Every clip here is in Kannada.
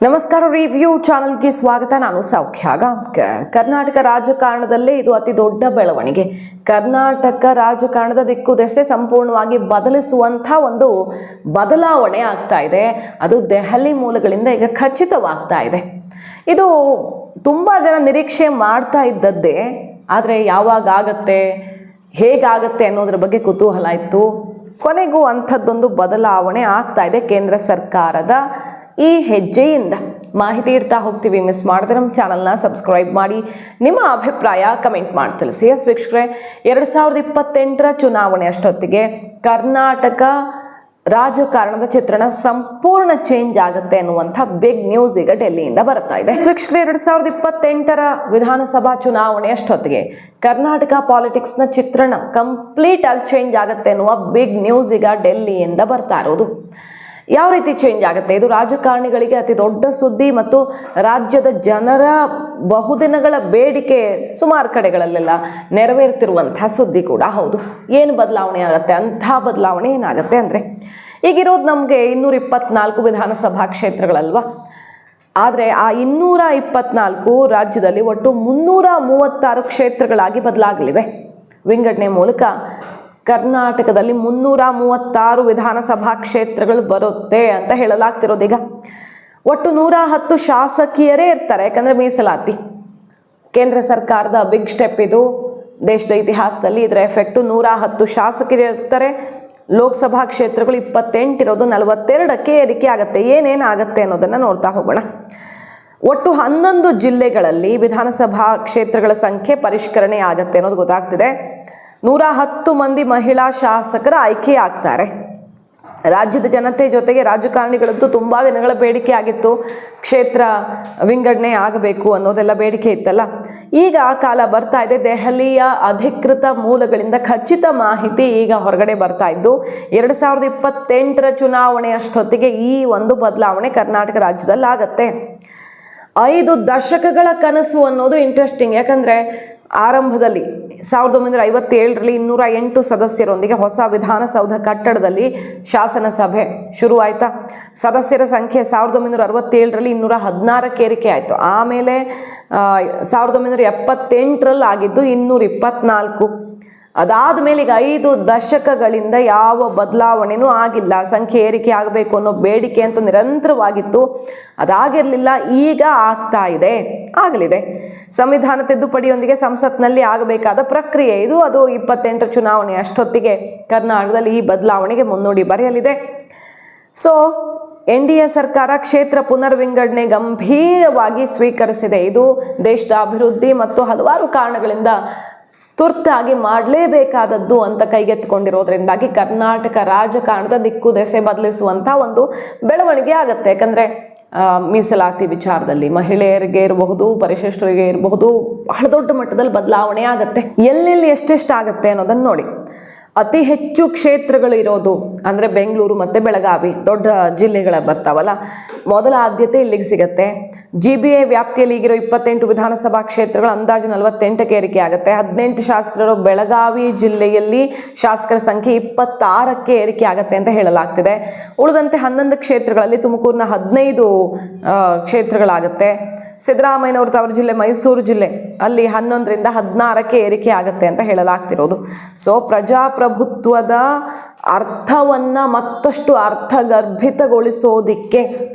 ನಮಸ್ಕಾರ, ರಿವ್ಯೂ ಚಾನಲ್ಗೆ ಸ್ವಾಗತ. ನಾನು ಸೌಖ್ಯ ಗಾಂವ್ಕರ್. ಕರ್ನಾಟಕ ರಾಜಕಾರಣದಲ್ಲೇ ಇದು ಅತಿ ದೊಡ್ಡ ಬೆಳವಣಿಗೆ. ಕರ್ನಾಟಕ ರಾಜಕಾರಣದ ದಿಕ್ಕು ದೆಸೆ ಸಂಪೂರ್ಣವಾಗಿ ಬದಲಿಸುವಂಥ ಒಂದು ಬದಲಾವಣೆ ಆಗ್ತಾ ಇದೆ. ಅದು ದೆಹಲಿ ಮೂಲಗಳಿಂದ ಈಗ ಖಚಿತವಾಗ್ತಾ ಇದೆ. ಇದು ತುಂಬ ಜನ ನಿರೀಕ್ಷೆ ಮಾಡ್ತಾ ಇದ್ದದ್ದೇ, ಆದರೆ ಯಾವಾಗ ಆಗತ್ತೆ, ಹೇಗಾಗತ್ತೆ ಅನ್ನೋದ್ರ ಬಗ್ಗೆ ಕುತೂಹಲ ಇತ್ತು. ಕೊನೆಗೂ ಅಂಥದ್ದೊಂದು ಬದಲಾವಣೆ ಆಗ್ತಾ ಇದೆ ಕೇಂದ್ರ ಸರ್ಕಾರದ ಈ ಹೆಜ್ಜೆಯಿಂದ. ಮಾಹಿತಿ ಇಡ್ತಾ ಹೋಗ್ತೀವಿ, ಮಿಸ್ ಮಾಡಿದ್ರೆ ನಮ್ಮ ಚಾನಲ್ನ ಸಬ್ಸ್ಕ್ರೈಬ್ ಮಾಡಿ, ನಿಮ್ಮ ಅಭಿಪ್ರಾಯ ಕಮೆಂಟ್ ಮಾಡಿ ತಿಳಿಸಿ. ಎಸ್ ವೀಕ್ಷಕರೇ, 2028 ಚುನಾವಣೆ ಅಷ್ಟೊತ್ತಿಗೆ ಕರ್ನಾಟಕ ರಾಜಕಾರಣದ ಚಿತ್ರಣ ಸಂಪೂರ್ಣ ಚೇಂಜ್ ಆಗುತ್ತೆ ಅನ್ನುವಂಥ ಬಿಗ್ ನ್ಯೂಸ್ ಈಗ ಡೆಲ್ಲಿಯಿಂದ ಬರ್ತಾ ಇದೆ. ವೀಕ್ಷಕರೇ, 2028 ವಿಧಾನಸಭಾ ಚುನಾವಣೆ ಅಷ್ಟೊತ್ತಿಗೆ ಕರ್ನಾಟಕ ಪಾಲಿಟಿಕ್ಸ್ನ ಚಿತ್ರಣ ಕಂಪ್ಲೀಟ್ ಆಗಿ ಚೇಂಜ್ ಆಗುತ್ತೆ ಅನ್ನುವ ಬಿಗ್ ನ್ಯೂಸ್ ಈಗ ಡೆಲ್ಲಿಯಿಂದ ಬರ್ತಾ ಇರೋದು. ಯಾವ ರೀತಿ ಚೇಂಜ್ ಆಗುತ್ತೆ? ಇದು ರಾಜಕಾರಣಿಗಳಿಗೆ ಅತಿ ದೊಡ್ಡ ಸುದ್ದಿ ಮತ್ತು ರಾಜ್ಯದ ಜನರ ಬಹುದಿನಗಳ ಬೇಡಿಕೆ ಸುಮಾರು ಕಡೆಗಳಲ್ಲೆಲ್ಲ ನೆರವೇರ್ತಿರುವಂತಹ ಸುದ್ದಿ ಕೂಡ ಹೌದು. ಏನು ಬದಲಾವಣೆ ಆಗುತ್ತೆ? ಅಂಥ ಬದಲಾವಣೆ ಏನಾಗುತ್ತೆ ಅಂದರೆ, ಈಗಿರೋದು ನಮಗೆ 224 ವಿಧಾನಸಭಾ ಕ್ಷೇತ್ರಗಳಲ್ವ. ಆದರೆ ಆ 224 ರಾಜ್ಯದಲ್ಲಿ ಒಟ್ಟು 336 ಕ್ಷೇತ್ರಗಳಾಗಿ ಬದಲಾಗಲಿವೆ. ವಿಂಗಡಣೆ ಮೂಲಕ ಕರ್ನಾಟಕದಲ್ಲಿ 336 ವಿಧಾನಸಭಾ ಕ್ಷೇತ್ರಗಳು ಬರುತ್ತೆ ಅಂತ ಹೇಳಲಾಗ್ತಿರೋದು. ಈಗ ಒಟ್ಟು 110 ಶಾಸಕೀಯರೇ ಇರ್ತಾರೆ, ಯಾಕಂದರೆ ಮೀಸಲಾತಿ ಕೇಂದ್ರ ಸರ್ಕಾರದ ಬಿಗ್ ಸ್ಟೆಪ್ ಇದು. ದೇಶದ ಇತಿಹಾಸದಲ್ಲಿ ಇದರ ಎಫೆಕ್ಟು 110 ಶಾಸಕರು ಇರ್ತಾರೆ. ಲೋಕಸಭಾ ಕ್ಷೇತ್ರಗಳು 28 ಇರೋದು 42ಕ್ಕೆ ಏರಿಕೆ ಆಗುತ್ತೆ. ಏನೇನಾಗುತ್ತೆ ಅನ್ನೋದನ್ನು ನೋಡ್ತಾ ಹೋಗೋಣ. ಒಟ್ಟು 11 ಜಿಲ್ಲೆಗಳಲ್ಲಿ ವಿಧಾನಸಭಾ ಕ್ಷೇತ್ರಗಳ ಸಂಖ್ಯೆ ಪರಿಷ್ಕರಣೆ ಆಗುತ್ತೆ ಅನ್ನೋದು ಗೊತ್ತಾಗ್ತಿದೆ. 110 ಮಂದಿ ಮಹಿಳಾ ಶಾಸಕರ ಆಯ್ಕೆ ಆಗ್ತಾರೆ. ರಾಜ್ಯದ ಜನತೆ ಜೊತೆಗೆ ರಾಜಕಾರಣಿಗಳಂತೂ ತುಂಬ ದಿನಗಳ ಬೇಡಿಕೆ ಆಗಿತ್ತು, ಕ್ಷೇತ್ರ ವಿಂಗಡಣೆ ಆಗಬೇಕು ಅನ್ನೋದೆಲ್ಲ ಬೇಡಿಕೆ ಇತ್ತಲ್ಲ. ಈಗ ಆ ಕಾಲ ಬರ್ತಾ ಇದೆ. ದೆಹಲಿಯ ಅಧಿಕೃತ ಮೂಲಗಳಿಂದ ಖಚಿತ ಮಾಹಿತಿ ಈಗ ಹೊರಗಡೆ ಬರ್ತಾ ಇದ್ದು, 2028 ಚುನಾವಣೆ ಅಷ್ಟೊತ್ತಿಗೆ ಈ ಒಂದು ಬದಲಾವಣೆ ಕರ್ನಾಟಕ ರಾಜ್ಯದಲ್ಲಿ ಆಗತ್ತೆ. 5 ದಶಕಗಳ ಕನಸು ಅನ್ನೋದು ಇಂಟ್ರೆಸ್ಟಿಂಗ್. ಯಾಕಂದರೆ ಆರಂಭದಲ್ಲಿ 1957ರಲ್ಲಿ 208 ಸದಸ್ಯರೊಂದಿಗೆ ಹೊಸ ವಿಧಾನಸೌಧ ಕಟ್ಟಡದಲ್ಲಿ ಶಾಸನ ಸಭೆ ಶುರುವಾಯಿತಾ. ಸದಸ್ಯರ ಸಂಖ್ಯೆ 1967ರಲ್ಲಿ 216ಕ್ಕೆ ಏರಿಕೆ ಆಯಿತು. ಆಮೇಲೆ 1978ರಲ್ಲಿ ಆಗಿದ್ದು 224. ಅದಾದ ಮೇಲೆ ಈಗ 5 ದಶಕಗಳಿಂದ ಯಾವ ಬದಲಾವಣೆನೂ ಆಗಿಲ್ಲ. ಸಂಖ್ಯೆ ಏರಿಕೆ ಆಗಬೇಕು ಅನ್ನೋ ಬೇಡಿಕೆ ಅಂತೂ ನಿರಂತರವಾಗಿತ್ತು, ಅದಾಗಿರಲಿಲ್ಲ. ಈಗ ಆಗ್ತಾ ಇದೆ, ಆಗಲಿದೆ. ಸಂವಿಧಾನ ತಿದ್ದುಪಡಿಯೊಂದಿಗೆ ಸಂಸತ್ನಲ್ಲಿ ಆಗಬೇಕಾದ ಪ್ರಕ್ರಿಯೆ ಇದು. ಅದು 28 ಚುನಾವಣೆ ಅಷ್ಟೊತ್ತಿಗೆ ಕರ್ನಾಟಕದಲ್ಲಿ ಈ ಬದಲಾವಣೆಗೆ ಮುನ್ನುಡಿ ಬರೆಯಲಿದೆ. ಸೊ NDA ಸರ್ಕಾರ ಕ್ಷೇತ್ರ ಪುನರ್ವಿಂಗಡಣೆ ಗಂಭೀರವಾಗಿ ಸ್ವೀಕರಿಸಿದೆ. ಇದು ದೇಶದ ಅಭಿವೃದ್ಧಿ ಮತ್ತು ಹಲವಾರು ಕಾರಣಗಳಿಂದ ತುರ್ತಾಗಿ ಮಾಡಲೇಬೇಕಾದದ್ದು ಅಂತ ಕೈಗೆತ್ತಿಕೊಂಡಿರೋದ್ರಿಂದಾಗಿ ಕರ್ನಾಟಕ ರಾಜಕಾರಣದ ದಿಕ್ಕು ದೆಸೆ ಬದಲಿಸುವಂಥ ಒಂದು ಬೆಳವಣಿಗೆ ಆಗುತ್ತೆ. ಯಾಕಂದರೆ ಮೀಸಲಾತಿ ವಿಚಾರದಲ್ಲಿ ಮಹಿಳೆಯರಿಗೆ ಇರಬಹುದು, ಪರಿಶಿಷ್ಟರಿಗೆ ಇರಬಹುದು, ಬಹಳ ದೊಡ್ಡ ಮಟ್ಟದಲ್ಲಿ ಬದಲಾವಣೆ ಆಗುತ್ತೆ. ಎಲ್ಲೆಲ್ಲಿ ಎಷ್ಟೆಷ್ಟು ಆಗುತ್ತೆ ಅನ್ನೋದನ್ನು ನೋಡಿ. ಅತಿ ಹೆಚ್ಚು ಕ್ಷೇತ್ರಗಳು ಇರೋದು ಅಂದರೆ ಬೆಂಗಳೂರು ಮತ್ತು ಬೆಳಗಾವಿ ದೊಡ್ಡ ಜಿಲ್ಲೆಗಳ ಬರ್ತಾವಲ್ಲ, ಮೊದಲ ಆದ್ಯತೆ ಇಲ್ಲಿಗೆ ಸಿಗುತ್ತೆ. GBA ವ್ಯಾಪ್ತಿಯಲ್ಲಿ ಈಗಿರೋ 28 ವಿಧಾನಸಭಾ ಕ್ಷೇತ್ರಗಳು ಅಂದಾಜು 48ಕ್ಕೆ ಏರಿಕೆ ಆಗುತ್ತೆ. 18 ಶಾಸಕರು ಬೆಳಗಾವಿ ಜಿಲ್ಲೆಯಲ್ಲಿ ಶಾಸಕರ ಸಂಖ್ಯೆ 26ಕ್ಕೆ ಏರಿಕೆ ಆಗುತ್ತೆ ಅಂತ ಹೇಳಲಾಗ್ತಿದೆ. ಉಳಿದಂತೆ 11 ಕ್ಷೇತ್ರಗಳಲ್ಲಿ ತುಮಕೂರಿನ 15 ಕ್ಷೇತ್ರಗಳಾಗುತ್ತೆ. ಸಿದ್ದರಾಮಯ್ಯನವ್ರ ತವರು ಜಿಲ್ಲೆ ಮೈಸೂರು ಜಿಲ್ಲೆ, ಅಲ್ಲಿ 11ರಿಂದ 16ಕ್ಕೆ ಏರಿಕೆ ಆಗುತ್ತೆ ಅಂತ ಹೇಳಲಾಗ್ತಿರೋದು. ಸೊ ಪ್ರಜಾಪ್ರಭುತ್ವದ ಅರ್ಥವನ್ನು ಮತ್ತಷ್ಟು ಅರ್ಥಗರ್ಭಿತಗೊಳಿಸೋದಿಕ್ಕೆ,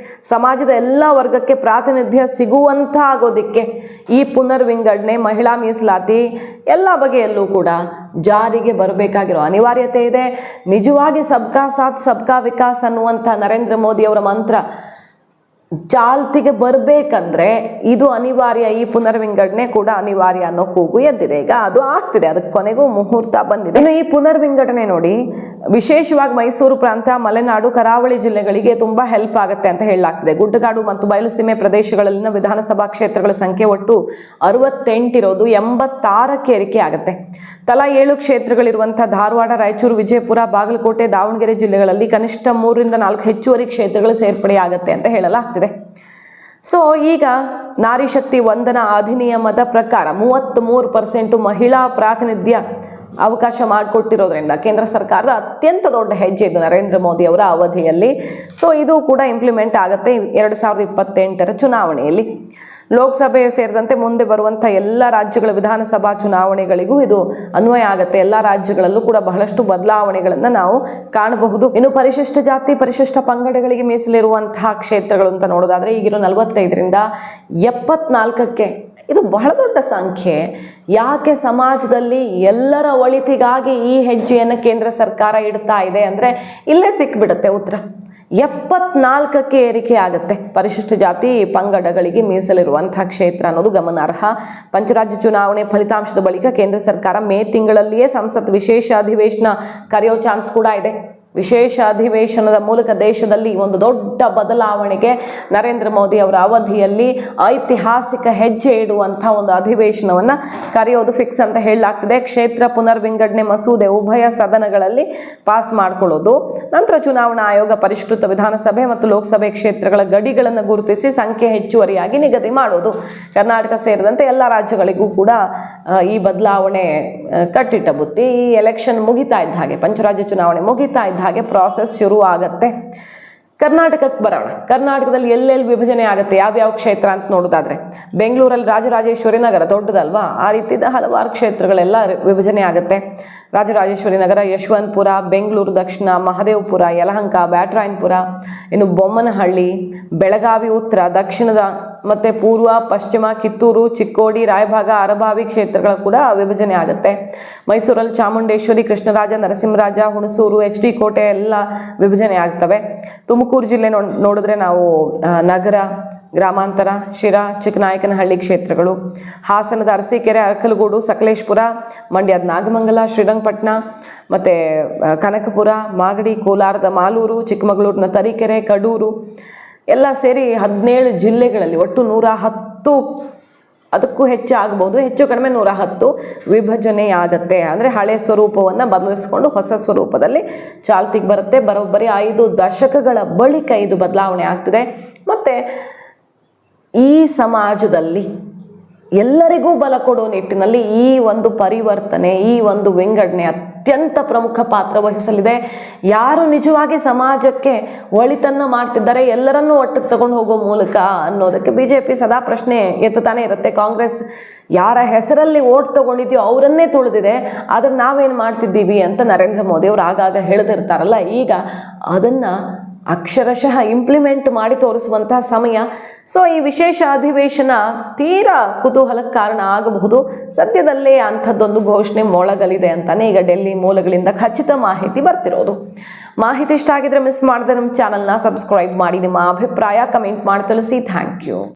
ಸಮಾಜದ ಎಲ್ಲ ವರ್ಗಕ್ಕೆ ಪ್ರಾತಿನಿಧ್ಯ ಸಿಗುವಂಥ ಆಗೋದಿಕ್ಕೆ ಈ ಪುನರ್ವಿಂಗಡಣೆ, ಮಹಿಳಾ ಮೀಸಲಾತಿ ಎಲ್ಲ ಬಗೆಯಲ್ಲೂ ಕೂಡ ಜಾರಿಗೆ ಬರಬೇಕಾಗಿರೋ ಅನಿವಾರ್ಯತೆ ಇದೆ. ನಿಜವಾಗಿ ಸಬ್ಕಾ ಸಾಥ್ ಸಬ್ಕಾ ವಿಕಾಸ್ ಅನ್ನುವಂಥ ನರೇಂದ್ರ ಮೋದಿಯವರ ಮಂತ್ರ ಚಾಲ್ತಿಗೆ ಬರಬೇಕಂದ್ರೆ ಇದು ಅನಿವಾರ್ಯ. ಈ ಪುನರ್ವಿಂಗಡಣೆ ಕೂಡ ಅನಿವಾರ್ಯ ಅನ್ನೋ ಕೂಗು ಎದ್ದಿದೆ. ಈಗ ಅದು ಆಗ್ತಿದೆ, ಅದಕ್ಕೆ ಕೊನೆಗೂ ಮುಹೂರ್ತ ಬಂದಿದೆ. ಇನ್ನು ಈ ಪುನರ್ವಿಂಗಡಣೆ ನೋಡಿ, ವಿಶೇಷವಾಗಿ ಮೈಸೂರು ಪ್ರಾಂತ, ಮಲೆನಾಡು, ಕರಾವಳಿ ಜಿಲ್ಲೆಗಳಿಗೆ ತುಂಬ ಹೆಲ್ಪ್ ಆಗುತ್ತೆ ಅಂತ ಹೇಳಲಾಗ್ತಿದೆ. ಗುಡ್ಡಗಾಡು ಮತ್ತು ಬಯಲುಸೀಮೆ ಪ್ರದೇಶಗಳಲ್ಲಿನ ವಿಧಾನಸಭಾ ಕ್ಷೇತ್ರಗಳ ಸಂಖ್ಯೆ ಒಟ್ಟು 68 ಇರೋದು 86ಕ್ಕೆ ಏರಿಕೆ ಆಗುತ್ತೆ. ತಲಾ 7 ಕ್ಷೇತ್ರಗಳಿರುವಂಥ ಧಾರವಾಡ, ರಾಯಚೂರು, ವಿಜಯಪುರ, ಬಾಗಲಕೋಟೆ, ದಾವಣಗೆರೆ ಜಿಲ್ಲೆಗಳಲ್ಲಿ ಕನಿಷ್ಠ 3ರಿಂದ 4 ಹೆಚ್ಚುವರಿ ಕ್ಷೇತ್ರಗಳು ಸೇರ್ಪಡೆ ಆಗುತ್ತೆ ಅಂತ ಹೇಳಲಾಗ್ತಿದೆ. ಸೊ ಈಗ ನಾರಿ ಶಕ್ತಿ ವಂದನಾ ಅಧಿನಿಯಮದ ಪ್ರಕಾರ 33% ಮಹಿಳಾ ಪ್ರಾತಿನಿಧ್ಯ ಅವಕಾಶ ಮಾಡಿಕೊಟ್ಟಿರೋದ್ರಿಂದ ಕೇಂದ್ರ ಸರ್ಕಾರದ ಅತ್ಯಂತ ದೊಡ್ಡ ಹೆಜ್ಜೆ ಇದು ನರೇಂದ್ರ ಮೋದಿ ಅವರ ಅವಧಿಯಲ್ಲಿ. ಸೊ ಇದು ಕೂಡ ಇಂಪ್ಲಿಮೆಂಟ್ ಆಗುತ್ತೆ 2028ರ ಚುನಾವಣೆಯಲ್ಲಿ. ಲೋಕಸಭೆ ಸೇರಿದಂತೆ ಮುಂದೆ ಬರುವಂಥ ಎಲ್ಲ ರಾಜ್ಯಗಳ ವಿಧಾನಸಭಾ ಚುನಾವಣೆಗಳಿಗೂ ಇದು ಅನ್ವಯ ಆಗುತ್ತೆ. ಎಲ್ಲ ರಾಜ್ಯಗಳಲ್ಲೂ ಕೂಡ ಬಹಳಷ್ಟು ಬದಲಾವಣೆಗಳನ್ನು ನಾವು ಕಾಣಬಹುದು. ಇನ್ನು ಪರಿಶಿಷ್ಟ ಜಾತಿ ಪರಿಶಿಷ್ಟ ಪಂಗಡಗಳಿಗೆ ಮೀಸಲಿರುವಂತಹ ಕ್ಷೇತ್ರಗಳು ಅಂತ ನೋಡೋದಾದ್ರೆ ಈಗಿರೋ 45ರಿಂದ 74ಕ್ಕೆ ಇದು ಬಹಳ ದೊಡ್ಡ ಸಂಖ್ಯೆ. ಯಾಕೆ ಸಮಾಜದಲ್ಲಿ ಎಲ್ಲರ ಒಳಿತಿಗಾಗಿ ಈ ಹೆಜ್ಜೆಯನ್ನು ಕೇಂದ್ರ ಸರ್ಕಾರ ಇಡ್ತಾ ಇದೆ ಅಂದರೆ ಇಲ್ಲೇ ಸಿಕ್ಬಿಡುತ್ತೆ ಉತ್ತರ. 74ಕ್ಕೆ ಏರಿಕೆ ಆಗುತ್ತೆ ಪರಿಶಿಷ್ಟ ಜಾತಿ ಪಂಗಡಗಳಿಗೆ ಮೀಸಲಿರುವಂತಹ ಕ್ಷೇತ್ರ ಅನ್ನೋದು ಗಮನಾರ್ಹ. ಪಂಚರಾಜ್ಯ ಚುನಾವಣೆ ಫಲಿತಾಂಶದ ಬಳಿಕ ಕೇಂದ್ರ ಸರ್ಕಾರ ಮೇ ತಿಂಗಳಲ್ಲಿಯೇ ಸಂಸತ್ ವಿಶೇಷ ಅಧಿವೇಶನ ಕರೆಯೋ ಚಾನ್ಸ್ ಕೂಡ ಇದೆ. ವಿಶೇಷ ಅಧಿವೇಶನದ ಮೂಲಕ ದೇಶದಲ್ಲಿ ಒಂದು ದೊಡ್ಡ ಬದಲಾವಣೆಗೆ ನರೇಂದ್ರ ಮೋದಿ ಅವರ ಅವಧಿಯಲ್ಲಿ ಐತಿಹಾಸಿಕ ಹೆಜ್ಜೆ ಇಡುವಂಥ ಒಂದು ಅಧಿವೇಶನವನ್ನು ಕರೆಯೋದು ಫಿಕ್ಸ್ ಅಂತ ಹೇಳಲಾಗ್ತಿದೆ. ಕ್ಷೇತ್ರ ಪುನರ್ ವಿಂಗಡಣೆ ಮಸೂದೆ ಉಭಯ ಸದನಗಳಲ್ಲಿ ಪಾಸ್ ಮಾಡಿಕೊಳ್ಳೋದು, ನಂತರ ಚುನಾವಣಾ ಆಯೋಗ ಪರಿಷ್ಕೃತ ವಿಧಾನಸಭೆ ಮತ್ತು ಲೋಕಸಭೆ ಕ್ಷೇತ್ರಗಳ ಗಡಿಗಳನ್ನು ಗುರುತಿಸಿ ಸಂಖ್ಯೆ ಹೆಚ್ಚುವರಿಯಾಗಿ ನಿಗದಿ ಮಾಡೋದು. ಕರ್ನಾಟಕ ಸೇರಿದಂತೆ ಎಲ್ಲ ರಾಜ್ಯಗಳಿಗೂ ಕೂಡ ಈ ಬದಲಾವಣೆ ಕಟ್ಟಿಟ್ಟ ಬುತ್ತಿ. ಈ ಎಲೆಕ್ಷನ್ ಮುಗಿತಾ ಇದ್ದ ಹಾಗೆ, ಪಂಚರಾಜ್ಯ ಚುನಾವಣೆ ಮುಗಿತಾ ಇದ್ದ ಹಾಗೆ ಪ್ರಾಸೆಸ್ ಶುರು ಆಗತ್ತೆ. ಕರ್ನಾಟಕಕ್ಕೆ ಬರೋಣ. ಕರ್ನಾಟಕದಲ್ಲಿ ಎಲ್ಲೆಲ್ಲಿ ವಿಭಜನೆ ಆಗುತ್ತೆ, ಯಾವ್ಯಾವ ಕ್ಷೇತ್ರ ಅಂತ ನೋಡೋದಾದ್ರೆ ಬೆಂಗಳೂರಲ್ಲಿ ರಾಜರಾಜೇಶ್ವರಿ ನಗರ ದೊಡ್ಡದಲ್ವಾ, ಆ ರೀತಿಯ ಹಲವಾರು ಕ್ಷೇತ್ರಗಳೆಲ್ಲ ವಿಭಜನೆ ಆಗುತ್ತೆ. ರಾಜರಾಜೇಶ್ವರಿ ನಗರ, ಯಶವಂತಪುರ, ಬೆಂಗಳೂರು ದಕ್ಷಿಣ, ಮಹದೇವಪುರ, ಯಲಹಂಕ, ಬ್ಯಾಟರಾಯನಪುರ, ಇನ್ನು ಬೊಮ್ಮನಹಳ್ಳಿ, ಬೆಳಗಾವಿ ಉತ್ತರ, ದಕ್ಷಿಣದ ಮತ್ತು ಪೂರ್ವ, ಪಶ್ಚಿಮ, ಕಿತ್ತೂರು, ಚಿಕ್ಕೋಡಿ, ರಾಯಭಾಗ, ಅರಭಾವಿ ಕ್ಷೇತ್ರಗಳ ಕೂಡ ವಿಭಜನೆ ಆಗುತ್ತೆ. ಮೈಸೂರಲ್ಲಿ ಚಾಮುಂಡೇಶ್ವರಿ, ಕೃಷ್ಣರಾಜ, ನರಸಿಂಹರಾಜ, ಹುಣಸೂರು, HD ಕೋಟೆ ಎಲ್ಲ ವಿಭಜನೆ ಆಗ್ತವೆ. ತುಮಕೂರು ಜಿಲ್ಲೆ ನೋಡಿದ್ರೆ ನಾವು ನಗರ, ಗ್ರಾಮಾಂತರ, ಶಿರಾ, ಚಿಕ್ಕನಾಯಕನಹಳ್ಳಿ ಕ್ಷೇತ್ರಗಳು. ಹಾಸನದ ಅರಸೀಕೆರೆ, ಅರಕಲಗೂಡು, ಸಕಲೇಶ್ಪುರ, ಮಂಡ್ಯದ ನಾಗಮಂಗಲ, ಶ್ರೀರಂಗಪಟ್ಟಣ, ಮತ್ತು ಕನಕಪುರ, ಮಾಗಡಿ, ಕೋಲಾರದ ಮಾಲೂರು, ಚಿಕ್ಕಮಗಳೂರಿನ ತರೀಕೆರೆ, ಕಡೂರು ಎಲ್ಲ ಸೇರಿ 17 ಜಿಲ್ಲೆಗಳಲ್ಲಿ ಒಟ್ಟು 110, ಅದಕ್ಕೂ ಹೆಚ್ಚು ಆಗ್ಬೋದು, ಹೆಚ್ಚು ಕಡಿಮೆ 110 ವಿಭಜನೆಯಾಗತ್ತೆ. ಅಂದರೆ ಹಳೆ ಸ್ವರೂಪವನ್ನು ಬದಲಿಸ್ಕೊಂಡು ಹೊಸ ಸ್ವರೂಪದಲ್ಲಿ ಚಾಲ್ತಿಗೆ ಬರುತ್ತೆ. ಬರೋಬ್ಬರಿ 5 ದಶಕಗಳ ಬಳಿಕ ಇದು ಬದಲಾವಣೆ ಆಗ್ತಿದೆ. ಮತ್ತು ಈ ಸಮಾಜದಲ್ಲಿ ಎಲ್ಲರಿಗೂ ಬಲ ಕೊಡೋ ನಿಟ್ಟಿನಲ್ಲಿ ಈ ಒಂದು ಪರಿವರ್ತನೆ, ಈ ಒಂದು ವಿಂಗಡಣೆ ಅತ್ಯಂತ ಪ್ರಮುಖ ಪಾತ್ರ ವಹಿಸಲಿದೆ. ಯಾರು ನಿಜವಾಗಿ ಸಮಾಜಕ್ಕೆ ಒಳಿತನ್ನು ಮಾಡ್ತಿದ್ದಾರೆ, ಎಲ್ಲರನ್ನೂ ಒಟ್ಟಿಗೆ ತಗೊಂಡು ಹೋಗೋ ಮೂಲಕ ಅನ್ನೋದಕ್ಕೆ BJP ಸದಾ ಪ್ರಶ್ನೆ ಎತ್ತುತ್ತಾನೆ ಇರುತ್ತೆ. ಕಾಂಗ್ರೆಸ್ ಯಾರ ಹೆಸರಲ್ಲಿ ಓಟ್ ತಗೊಂಡಿದೆಯೋ ಅವರನ್ನೇ ತುಳಿದಿದೆ, ಆದರೆ ನಾವೇನು ಮಾಡ್ತಿದ್ದೀವಿ ಅಂತ ನರೇಂದ್ರ ಮೋದಿ ಅವರು ಆಗಾಗ ಹೇಳ್ತಿರ್ತಾರಲ್ಲ, ಈಗ ಅದನ್ನು ಅಕ್ಷರಶಃ ಇಂಪ್ಲಿಮೆಂಟ್ ಮಾಡಿ ತೋರಿಸುವಂತಹ ಸಮಯ. ಸೊ ಈ ವಿಶೇಷ ಅಧಿವೇಶನ ತೀರಾ ಕುತೂಹಲಕ್ಕೆ ಕಾರಣ ಆಗಬಹುದು. ಸದ್ಯದಲ್ಲೇ ಅಂಥದ್ದೊಂದು ಘೋಷಣೆ ಮೊಳಗಲಿದೆ ಅಂತಾನೆ ಈಗ ಡೆಲ್ಲಿ ಮೂಲಗಳಿಂದ ಖಚಿತ ಮಾಹಿತಿ ಬರ್ತಿರೋದು. ಮಾಹಿತಿ ಇಷ್ಟ ಆಗಿದ್ರೆ ಮಿಸ್ ಮಾಡದೆ ನಮ್ಮ ಚಾನಲ್ನ ಸಬ್ಸ್ಕ್ರೈಬ್ ಮಾಡಿ. ನಿಮ್ಮ ಅಭಿಪ್ರಾಯ ಕಮೆಂಟ್ ಮಾಡಿ ತಿಳಿಸಿ. Thank you.